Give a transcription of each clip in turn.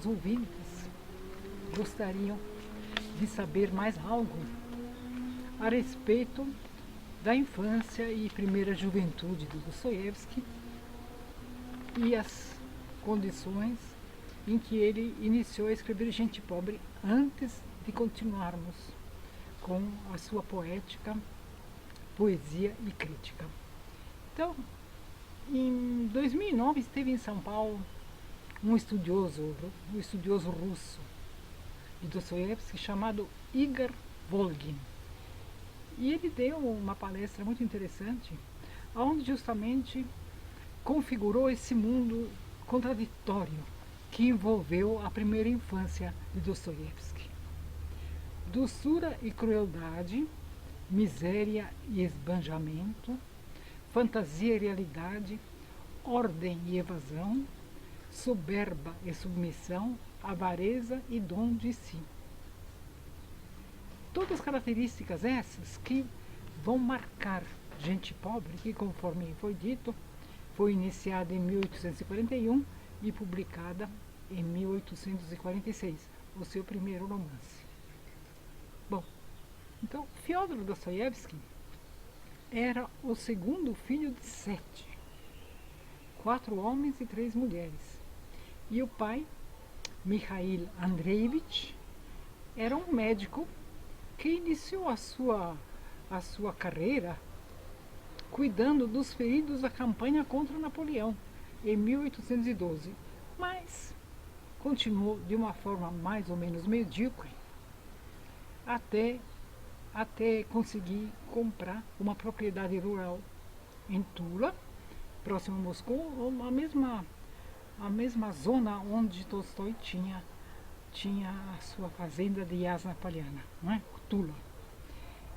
os ouvintes gostariam de saber mais algo a respeito da infância e primeira juventude do Dostoiévski e as condições em que ele iniciou a escrever Gente Pobre antes de continuarmos com a sua poética, poesia e crítica. Então, em 2009 esteve em São Paulo um estudioso russo de Dostoiévski chamado Igor Volgin. E ele deu uma palestra muito interessante, onde justamente configurou esse mundo contraditório que envolveu a primeira infância de Dostoiévski. Doçura e crueldade, miséria e esbanjamento, fantasia e realidade, ordem e evasão, soberba e submissão, avareza e dom de si. Todas características essas que vão marcar Gente Pobre, que, conforme foi dito, foi iniciada em 1841 e publicada em 1846, o seu primeiro romance. Bom, então, Fyodor Dostoiévski era o segundo filho de 7, 4 homens e 3 mulheres. E o pai, Mikhail Andreevich, era um médico que iniciou a sua carreira cuidando dos feridos da campanha contra Napoleão, em 1812, mas continuou de uma forma mais ou menos medíocre até conseguir comprar uma propriedade rural em Tula, próximo a Moscou, a mesma zona onde Tolstói tinha a sua fazenda de Yasna Poliana, não é? Tula.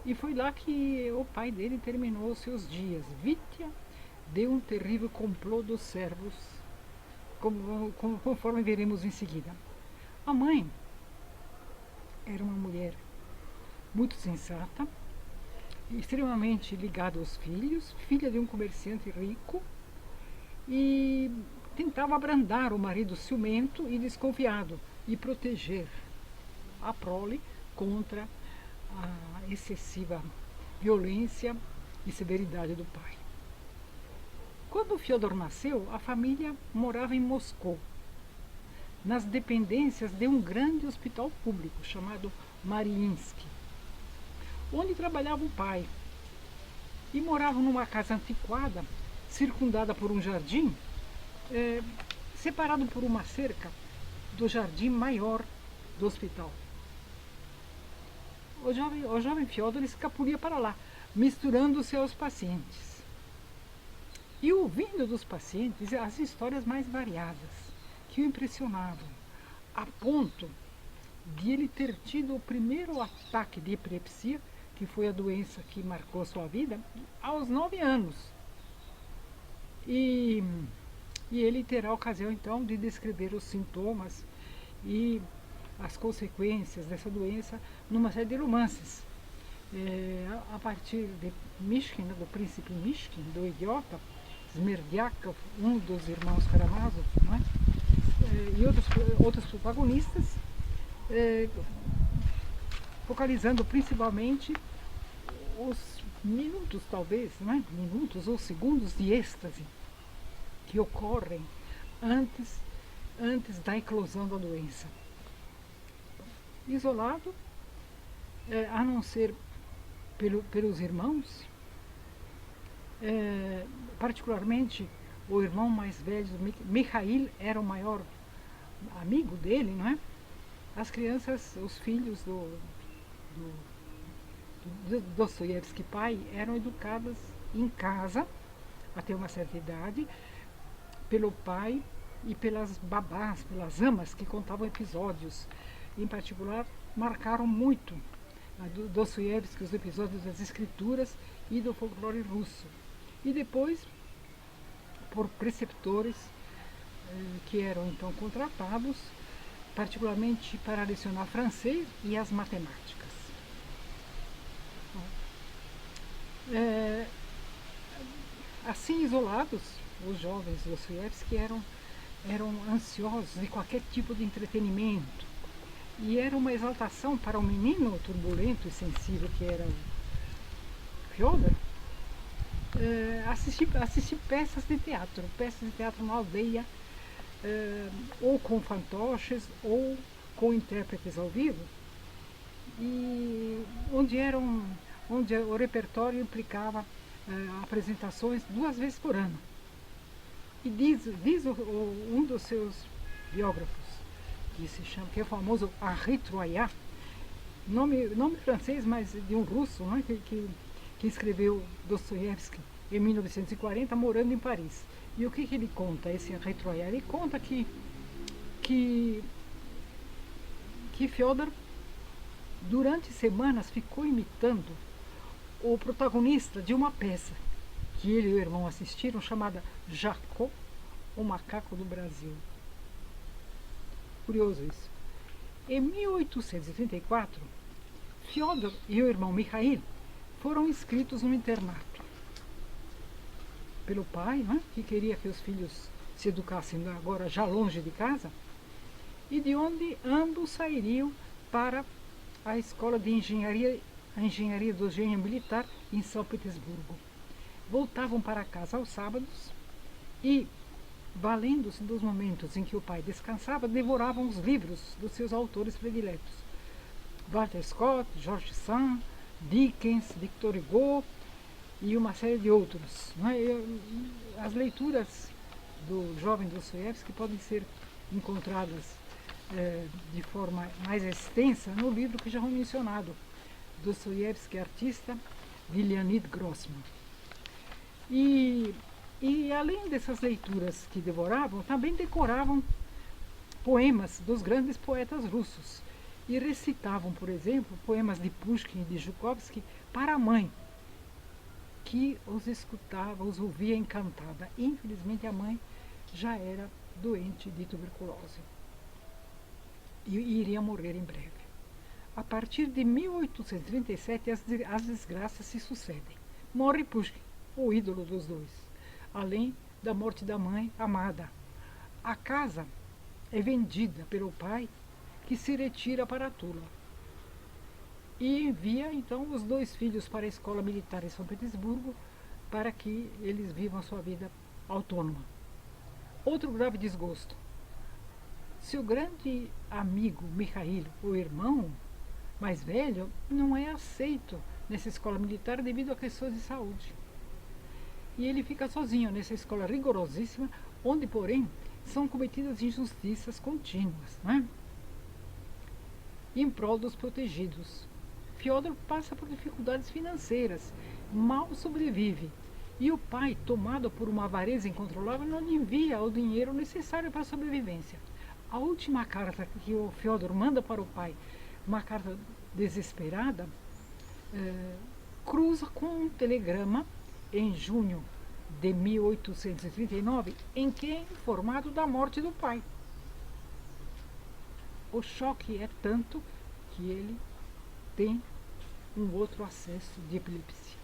E foi lá que o pai dele terminou os seus dias, vítima de um terrível complô dos servos, conforme veremos em seguida. A mãe era uma mulher muito sensata, extremamente ligada aos filhos, filha de um comerciante rico, e tentava abrandar o marido ciumento e desconfiado e proteger a prole contra a excessiva violência e severidade do pai. Quando Fyodor nasceu, a família morava em Moscou, nas dependências de um grande hospital público chamado Mariinsky, onde trabalhava o pai, e moravam numa casa antiquada, circundada por um jardim, separado por uma cerca do jardim maior do hospital. O jovem Fyodor escapulia para lá, misturando-se aos pacientes. E ouvindo dos pacientes as histórias mais variadas, que o impressionavam, a ponto de ele ter tido o primeiro ataque de epilepsia, que foi a doença que marcou sua vida, aos 9 anos. E ele terá a ocasião, então, de descrever os sintomas e as consequências dessa doença numa série de romances. A partir de Mishkin, do príncipe Mishkin, do idiota, Smerdyakov, um dos irmãos Karamazov, não é? E outros protagonistas, focalizando principalmente os minutos, talvez, não é? Minutos ou segundos de êxtase que ocorrem antes da eclosão da doença. Isolado, a não ser pelos irmãos, particularmente o irmão mais velho, Mikhail, era o maior amigo dele, não é? As crianças, os filhos do Dostoiévski pai, eram educadas em casa, até uma certa idade, pelo pai e pelas babás, pelas amas que contavam episódios. Em particular, marcaram muito Dostoiévski os episódios das escrituras e do folclore russo. E depois, por preceptores que eram então contratados, particularmente para lecionar francês e as matemáticas. Assim isolados, os jovens Dostoiévski eram ansiosos de qualquer tipo de entretenimento. E era uma exaltação para o menino turbulento e sensível que era o Fyodor, assistir peças de teatro na aldeia, ou com fantoches, ou com intérpretes ao vivo, e onde o repertório implicava apresentações 2 vezes por ano. E diz um dos seus biógrafos, que é o famoso Henri Troyat, nome francês, mas de um russo, né, que escreveu Dostoiévski em 1940, morando em Paris. E o que ele conta, esse Henri Troyat? Ele conta que Fyodor, durante semanas, ficou imitando o protagonista de uma peça que ele e o irmão assistiram, chamada Jacó, o Macaco do Brasil. Curioso isso. Em 1834, Fyodor e o irmão Mikhail foram inscritos no internato pelo pai, né, que queria que os filhos se educassem agora já longe de casa, e de onde ambos sairiam para a escola de engenharia, a engenharia do engenho militar em São Petersburgo. Voltavam para casa aos sábados e, valendo-se dos momentos em que o pai descansava, devoravam os livros dos seus autores prediletos. Walter Scott, George Sand, Dickens, Victor Hugo e uma série de outros. As leituras do jovem Dostoiévski podem ser encontradas de forma mais extensa no livro que já foi mencionado, Dostoiévski, artista, de Leonid Grossman. E além dessas leituras que devoravam, também decoravam poemas dos grandes poetas russos e recitavam, por exemplo, poemas de Pushkin e de Zhukovsky para a mãe, que os escutava, os ouvia encantada. Infelizmente, a mãe já era doente de tuberculose e iria morrer em breve. A partir de 1837, as desgraças se sucedem. Morre Pushkin, o ídolo dos dois, além da morte da mãe amada. A casa é vendida pelo pai, que se retira para Tula e envia então os 2 filhos para a escola militar em São Petersburgo para que eles vivam a sua vida autônoma. Outro grave desgosto: seu grande amigo Mikhail, o irmão mais velho, não é aceito nessa escola militar devido a questões de saúde. E ele fica sozinho nessa escola rigorosíssima, onde, porém, são cometidas injustiças contínuas, né? Em prol dos protegidos. Fyodor passa por dificuldades financeiras, mal sobrevive, e o pai, tomado por uma avareza incontrolável, não envia o dinheiro necessário para a sobrevivência. A última carta que o Fyodor manda para o pai, uma carta desesperada, cruza com um telegrama em junho de 1839, em que é informado da morte do pai. O choque é tanto que ele tem um outro acesso de epilepsia.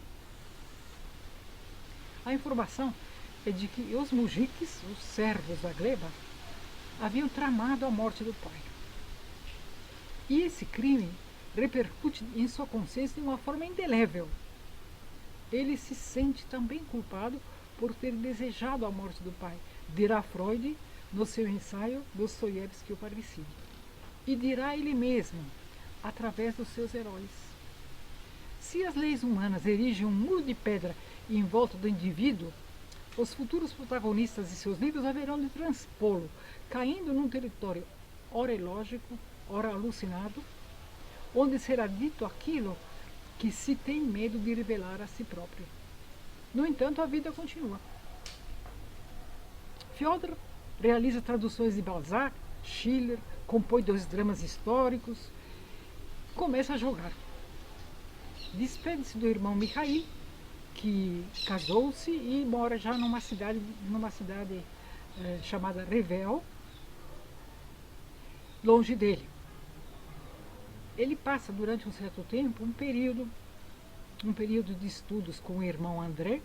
A informação é de que os mujiques, os servos da gleba, haviam tramado a morte do pai. E esse crime repercute em sua consciência de uma forma indelével. Ele se sente também culpado por ter desejado a morte do pai, dirá Freud no seu ensaio Dostoiévski, o Parricídio. E dirá ele mesmo, através dos seus heróis. Se as leis humanas erigem um muro de pedra em volta do indivíduo, os futuros protagonistas de seus livros haverão de transpô-lo, caindo num território ora ilógico, ora alucinado, onde será dito aquilo que se tem medo de revelar a si próprio. No entanto, a vida continua. Fyodor realiza traduções de Balzac, Schiller, compõe 2 dramas históricos, começa a jogar. Despede-se do irmão Mikhail, que casou-se e mora já numa cidade chamada Revel, longe dele. Ele passa durante um certo tempo um período de estudos com o irmão André,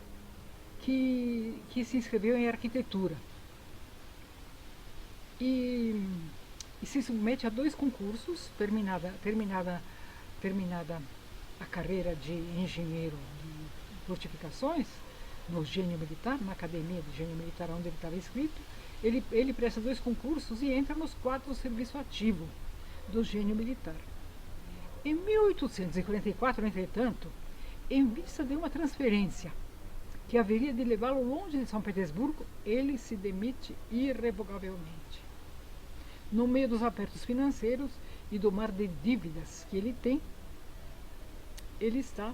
que se inscreveu em arquitetura. e, e se submete a 2 concursos, terminada a carreira de engenheiro de fortificações, no Gênio Militar, na academia de Gênio Militar onde ele estava inscrito, ele presta 2 concursos e entra nos quadros do serviço ativo do Gênio Militar. Em 1844, entretanto, em vista de uma transferência que haveria de levá-lo longe de São Petersburgo, ele se demite irrevogavelmente. No meio dos apertos financeiros e do mar de dívidas que ele tem, ele está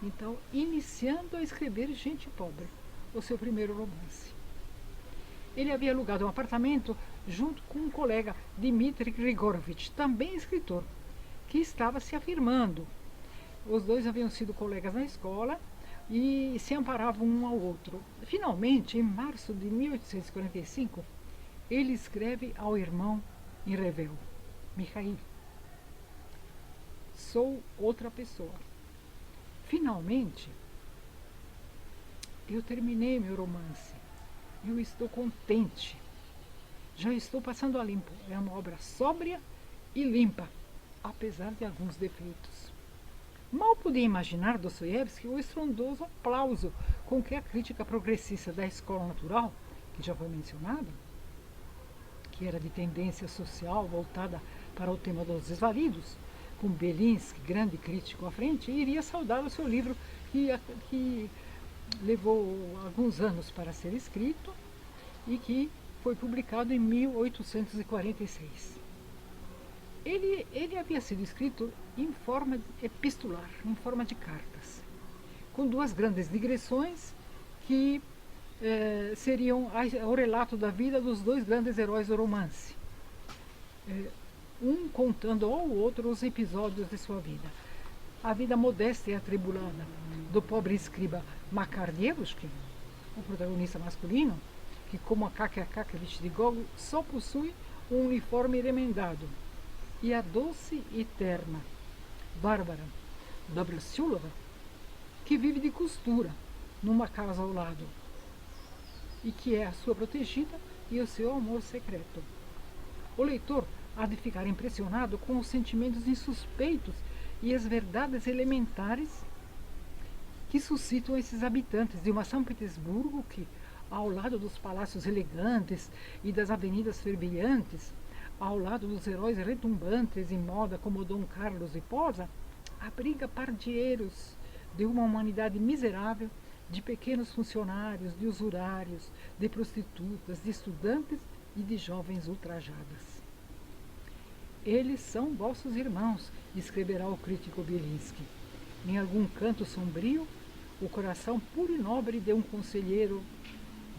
então iniciando a escrever Gente Pobre, o seu primeiro romance. Ele havia alugado um apartamento junto com um colega, Dmitri Grigorovich, também escritor, que estava se afirmando. Os dois haviam sido colegas na escola e se amparavam um ao outro. Finalmente, em março de 1845, ele escreve ao irmão em Revel, Mikhail: sou outra pessoa. Finalmente, eu terminei meu romance. Eu estou contente. Já estou passando a limpo. É uma obra sóbria e limpa, apesar de alguns defeitos. Mal podia imaginar Dostoiévski o estrondoso aplauso com que a crítica progressista da escola natural, que já foi mencionada, que era de tendência social voltada para o tema dos desvalidos, com Belinsky, grande crítico à frente, iria saudar o seu livro que levou alguns anos para ser escrito e que foi publicado em 1846. Ele havia sido escrito em forma epistolar, em forma de cartas, com 2 grandes digressões que seriam o relato da vida dos 2 grandes heróis do romance, um contando ao outro os episódios de sua vida. A vida modesta e atribulada do pobre escriba Makar Dievushkin, o protagonista masculino, que como Akaky Akakevich de Gogol só possui um uniforme remendado, e a doce e terna Bárbara Dobrosiulova, que vive de costura numa casa ao lado, e que é a sua protegida e o seu amor secreto. O leitor há de ficar impressionado com os sentimentos insuspeitos e as verdades elementares que suscitam esses habitantes de uma São Petersburgo que, ao lado dos palácios elegantes e das avenidas fervilhantes, ao lado dos heróis retumbantes em moda como Dom Carlos e Posa, abriga pardieiros de uma humanidade miserável, de pequenos funcionários, de usurários, de prostitutas, de estudantes e de jovens ultrajadas. Eles são vossos irmãos, escreverá o crítico Belinsky. Em algum canto sombrio, o coração puro e nobre de um conselheiro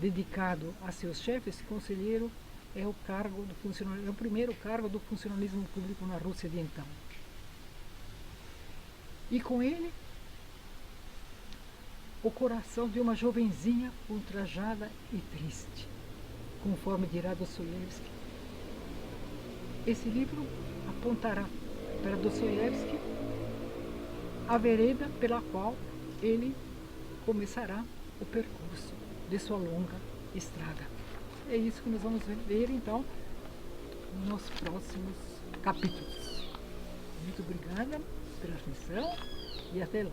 dedicado a seus chefes. Esse conselheiro é o primeiro cargo do funcionalismo público na Rússia de então. E com ele, o coração de uma jovenzinha ultrajada e triste, conforme dirá Dostoiévski. Esse livro apontará para Dostoiévski a vereda pela qual ele começará o percurso de sua longa estrada. É isso que nós vamos ver então nos próximos capítulos. Muito obrigada pela atenção e até lá.